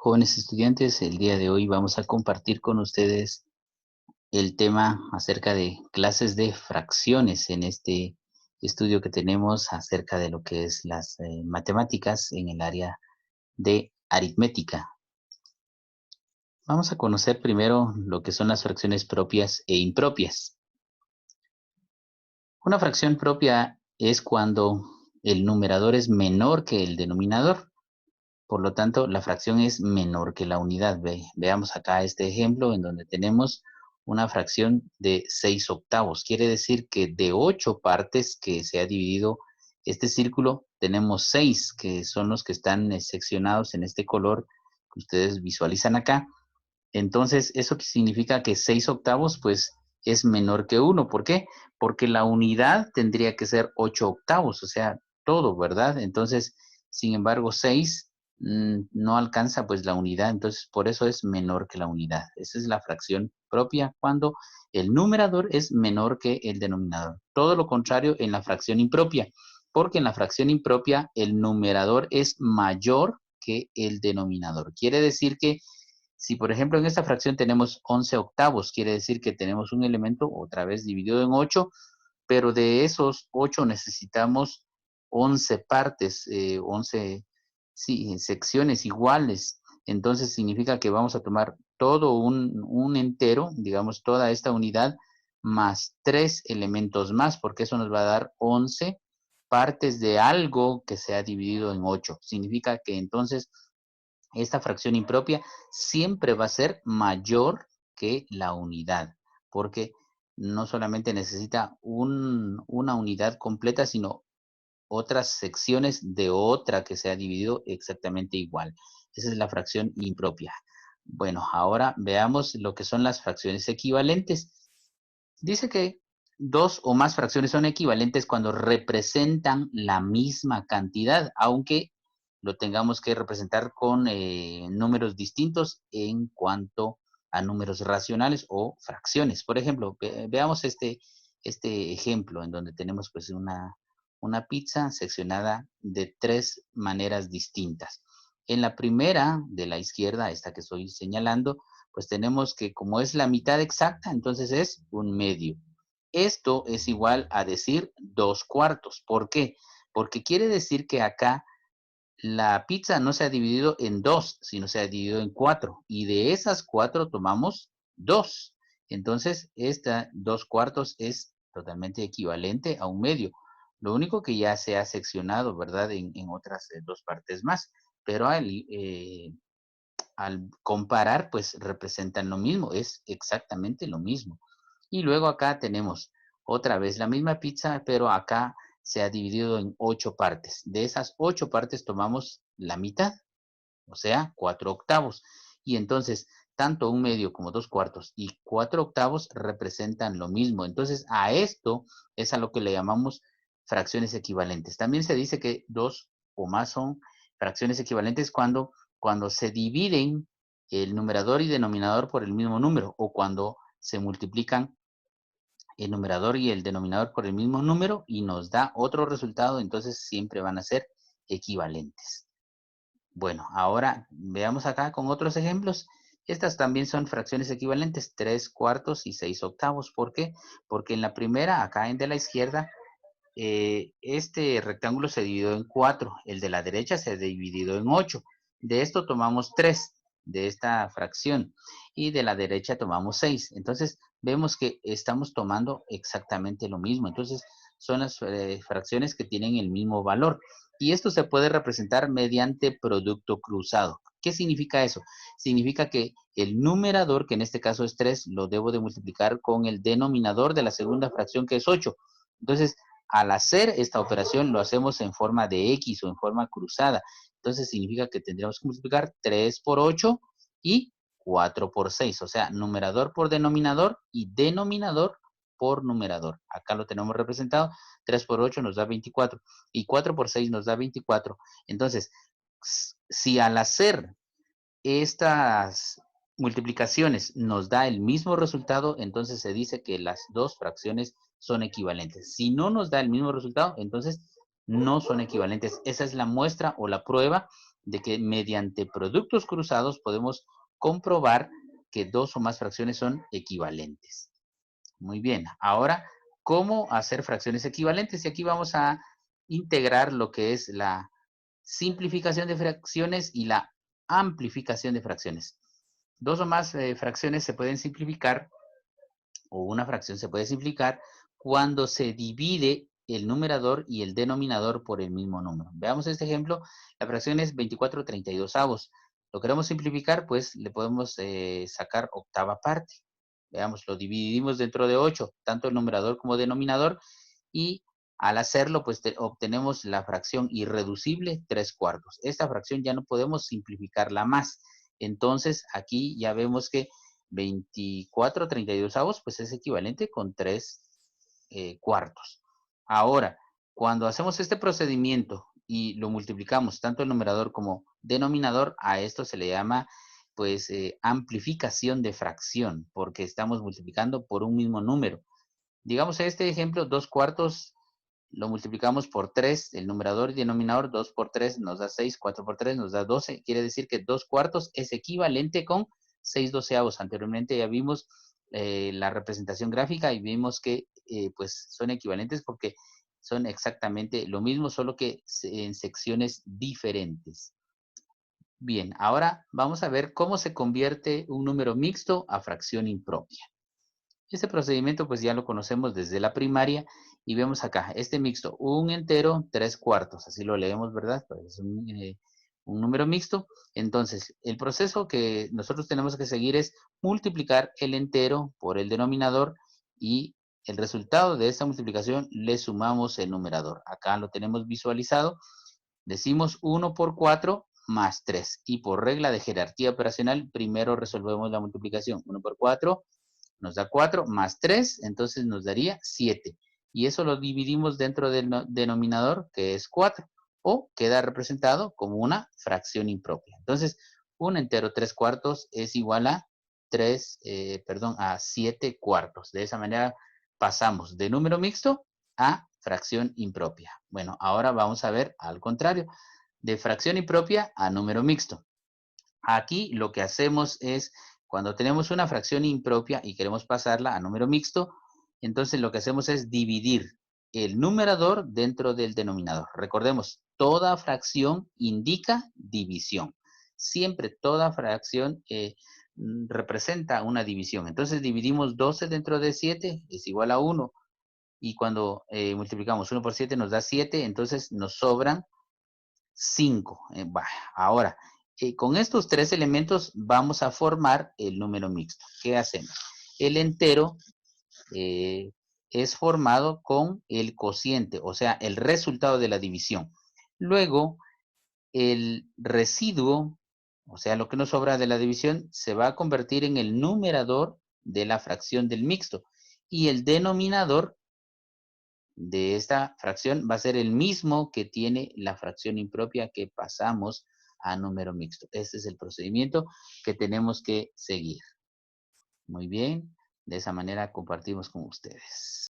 Jóvenes estudiantes, el día de hoy vamos a compartir con ustedes el tema acerca de clases de fracciones en este estudio que tenemos acerca de lo que es las matemáticas en el área de aritmética. Vamos a conocer primero lo que son las fracciones propias e impropias. Una fracción propia es cuando el numerador es menor que el denominador. Por lo tanto, la fracción es menor que la unidad. Veamos acá este ejemplo en donde tenemos una fracción de 6 octavos. Quiere decir que de 8 partes que se ha dividido este círculo, tenemos 6 que son los que están seccionados en este color que ustedes visualizan acá. Entonces, ¿eso qué significa? Que 6 octavos, pues, es menor que 1. ¿Por qué? Porque la unidad tendría que ser 8 octavos, o sea, todo, ¿verdad? Entonces, sin embargo, 6 no alcanza, pues, la unidad. Entonces, por eso es menor que la unidad. Esa es la fracción propia cuando el numerador es menor que el denominador. Todo lo contrario en la fracción impropia, porque en la fracción impropia el numerador es mayor que el denominador. Quiere decir que si, por ejemplo, en esta fracción tenemos 11 octavos, quiere decir que tenemos un elemento otra vez dividido en 8, pero de esos 8 necesitamos 11 partes, 11 sí, secciones iguales. Entonces significa que vamos a tomar todo un entero, digamos toda esta unidad, más 3 elementos más, porque eso nos va a dar 11 partes de algo que se ha dividido en 8. Significa que entonces esta fracción impropia siempre va a ser mayor que la unidad, porque no solamente necesita una unidad completa, sino otras secciones de otra que se ha dividido exactamente igual. Esa es la fracción impropia. Bueno, ahora veamos lo que son las fracciones equivalentes. Dice que dos o más fracciones son equivalentes cuando representan la misma cantidad, aunque lo tengamos que representar con números distintos en cuanto a números racionales o fracciones. Por ejemplo, veamos este ejemplo en donde tenemos pues una pizza seccionada de 3 maneras distintas. En la primera, de la izquierda, esta que estoy señalando, pues tenemos que como es la mitad exacta, entonces es un medio. Esto es igual a decir 2/4. ¿Por qué? Porque quiere decir que acá la pizza no se ha dividido en 2, sino se ha dividido en 4. Y de esas 4 tomamos 2. Entonces, esta 2/4 es totalmente equivalente a un medio. Lo único que ya se ha seccionado, ¿verdad? En otras 2 partes más. Pero al comparar, pues representan lo mismo, es exactamente lo mismo. Y luego acá tenemos otra vez la misma pizza, pero acá se ha dividido en 8 partes. De esas 8 partes tomamos la mitad, o sea, 4 octavos. Y entonces, tanto un medio como 2/4 y 4 octavos representan lo mismo. Entonces, a esto es a lo que le llamamos fracciones equivalentes. También se dice que 2 o más son fracciones equivalentes cuando se dividen el numerador y denominador por el mismo número o cuando se multiplican el numerador y el denominador por el mismo número y nos da otro resultado, entonces siempre van a ser equivalentes. Bueno, ahora veamos acá con otros ejemplos. Estas también son fracciones equivalentes, 3/4 y 6/8. ¿Por qué? Porque en la primera, acá en de la izquierda, este rectángulo se dividió en 4, el de la derecha se ha dividido en 8. De esto tomamos 3, de esta fracción, y de la derecha tomamos 6. Entonces, vemos que estamos tomando exactamente lo mismo. Entonces, son las fracciones que tienen el mismo valor. Y esto se puede representar mediante producto cruzado. ¿Qué significa eso? Significa que el numerador, que en este caso es 3, lo debo de multiplicar con el denominador de la segunda fracción, que es 8. Entonces, al hacer esta operación lo hacemos en forma de X o en forma cruzada. Entonces significa que tendríamos que multiplicar 3 por 8 y 4 por 6. O sea, numerador por denominador y denominador por numerador. Acá lo tenemos representado. 3 por 8 nos da 24 y 4 por 6 nos da 24. Entonces, si al hacer estas multiplicaciones nos da el mismo resultado, entonces se dice que las dos fracciones son equivalentes. Si no nos da el mismo resultado, entonces no son equivalentes. Esa es la muestra o la prueba de que mediante productos cruzados podemos comprobar que dos o más fracciones son equivalentes. Muy bien, ahora, ¿cómo hacer fracciones equivalentes? Y aquí vamos a integrar lo que es la simplificación de fracciones y la amplificación de fracciones. Dos o más fracciones se pueden simplificar, o una fracción se puede simplificar cuando se divide el numerador y el denominador por el mismo número. Veamos este ejemplo. La fracción es 24/32. Lo queremos simplificar, pues le podemos sacar octava parte. Veamos, lo dividimos dentro de 8, tanto el numerador como denominador, y al hacerlo, pues obtenemos la fracción irreducible 3/4. Esta fracción ya no podemos simplificarla más. Entonces, aquí ya vemos que 24/32, pues es equivalente con 3/4. Ahora, cuando hacemos este procedimiento y lo multiplicamos tanto el numerador como denominador, a esto se le llama pues amplificación de fracción, porque estamos multiplicando por un mismo número. Digamos este ejemplo, 2/4 lo multiplicamos por 3, el numerador y denominador, 2 por 3 nos da 6, 4 por 3 nos da 12. Quiere decir que 2/4 es equivalente con 6/12. Anteriormente ya vimos la representación gráfica y vimos que pues son equivalentes porque son exactamente lo mismo, solo que en secciones diferentes. Bien, ahora vamos a ver cómo se convierte un número mixto a fracción impropia. Este procedimiento pues ya lo conocemos desde la primaria y vemos acá, este mixto, un entero, 3/4, así lo leemos, ¿verdad? Pues es un número mixto. Entonces, el proceso que nosotros tenemos que seguir es multiplicar el entero por el denominador y el resultado de esta multiplicación le sumamos el numerador. Acá lo tenemos visualizado. Decimos 1 por 4 más 3. Y por regla de jerarquía operacional, primero resolvemos la multiplicación. 1 por 4 nos da 4 más 3, entonces nos daría 7. Y eso lo dividimos dentro del denominador, que es 4, o queda representado como una fracción impropia. Entonces, un entero 3/4 es igual a 7/4. De esa manera pasamos de número mixto a fracción impropia. Bueno, ahora vamos a ver al contrario, de fracción impropia a número mixto. Aquí lo que hacemos es, cuando tenemos una fracción impropia y queremos pasarla a número mixto, entonces lo que hacemos es dividir el numerador dentro del denominador. Recordemos, toda fracción indica división. Siempre toda fracción representa una división. Entonces dividimos 12 dentro de 7, es igual a 1. Y cuando multiplicamos 1 por 7 nos da 7, entonces nos sobran 5. Ahora, con estos tres elementos vamos a formar el número mixto. ¿Qué hacemos? El entero eh, es formado con el cociente, o sea, el resultado de la división. Luego, el residuo, o sea, lo que nos sobra de la división, se va a convertir en el numerador de la fracción del mixto. Y el denominador de esta fracción va a ser el mismo que tiene la fracción impropia que pasamos a número mixto. Este es el procedimiento que tenemos que seguir. Muy bien, de esa manera compartimos con ustedes.